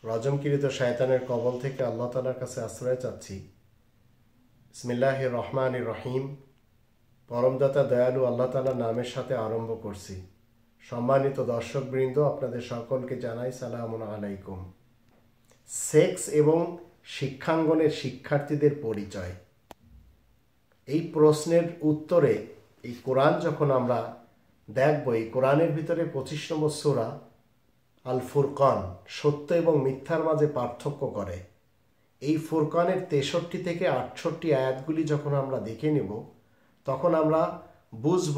রজমকৃত শয়তানের কবল থেকে আল্লাহ তাআলার কাছে আশ্রয় চাচ্ছি। বিসমিল্লাহির রহমানির রহিম। পরমদাতা দয়ালু আল্লাহ তাআলার নামের সাথে আরম্ভ করছি। সম্মানিত দর্শকবৃন্দ, আপনাদের সকলকে জানাই সালামুন আলাইকুম। সেক্স এবং শিক্ষাঙ্গনের শিক্ষার্থীদের পরিচয়, এই প্রশ্নের উত্তরে এই কোরআন যখন আমরা দেখব, এই কোরআনের ভিতরে 25 নম্বর সূরা আল ফুরকান সত্য এবং মিথ্যার মাঝে পার্থক্য করে। এই ফুরকানের 63 থেকে 68 আয়াতগুলি যখন আমরা দেখে নেব, তখন আমরা বুঝব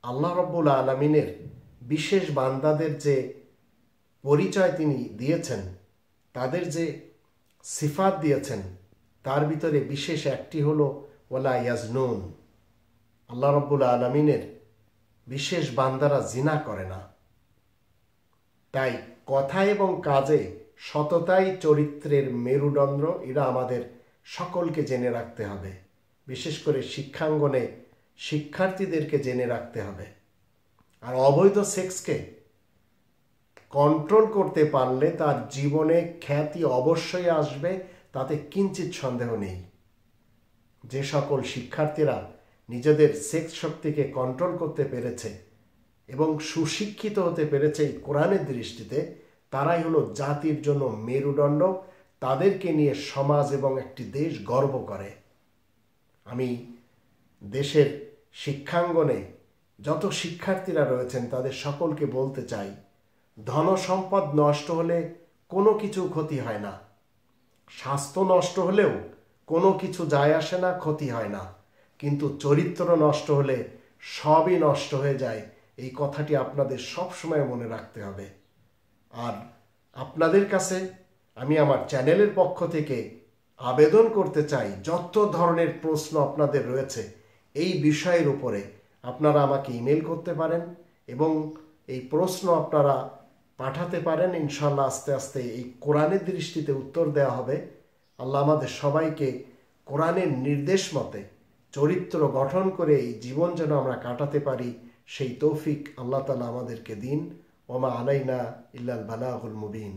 আল্লাহ রাব্বুল আলামিনের বিশেষ বান্দাদের যে পরিচয় তিনি দিয়েছেন, তাদের যে সিফাত দিয়েছেন, তার ভিতরে বিশেষ একটি হলো ওয়ালা ইয়াজনুন। আল্লাহ রাব্বুল আলামিনের বিশেষ বান্দারা জিনা করে না। তাই কথা এবং কাজে সততাই চরিত্রের মেরুদণ্ড, এরা আমাদের সকলকে জেনে রাখতে হবে। বিশেষ করে শিক্ষাঙ্গনে শিক্ষার্থীদেরকে জেনে রাখতে হবে। আর অবৈধ সেক্সকে কন্ট্রোল করতে পারলে তার জীবনে খ্যাতি অবশ্যই আসবে, তাতে কিঞ্চিত সন্দেহ নেই। যে সকল শিক্ষার্থীরা নিজেদের সেক্স শক্তিকে কন্ট্রোল করতে পেরেছে এবং সুশিক্ষিত হতে পেরেছে এই কোরআনের দৃষ্টিতে, তারাই হলো জাতির জন্য মেরুদণ্ড। তাদেরকে নিয়ে সমাজ এবং একটি দেশ গর্ব করে। আমি দেশের শিক্ষাঙ্গনে যত শিক্ষার্থীরা রয়েছেন তাদের সকলকে বলতে চাই, ধন সম্পদ নষ্ট হলে কোনো কিছু ক্ষতি হয় না, স্বাস্থ্য নষ্ট হলেও কোনো কিছু যায় আসে না, ক্ষতি হয় না, কিন্তু চরিত্র নষ্ট হলে সবই নষ্ট হয়ে যায়। এই কথাটি আপনাদের সব সময় মনে রাখতে হবে। আর আপনাদের কাছে আমি আমার চ্যানেলের পক্ষ থেকে আবেদন করতে চাই, যত ধরনের প্রশ্ন আপনাদের রয়েছে এই বিষয়ের উপরে আপনারা আমাকে ইমেল করতে পারেন এবং এই প্রশ্ন আপনারা পাঠাতে পারেন। ইনশাআল্লাহ আস্তে আস্তে এই কোরআনের দৃষ্টিতে উত্তর দেওয়া হবে। আল্লাহ আমাদের সবাইকে কোরআনের নির্দেশ মতে চরিত্র গঠন করে এই জীবন যেন আমরা কাটাতে পারি, সেই তৌফিক আল্লাহ তাআলা আমাদেরকে দিন। ওমা আলাইনা ইল্লাল বালাগুল মুবিন।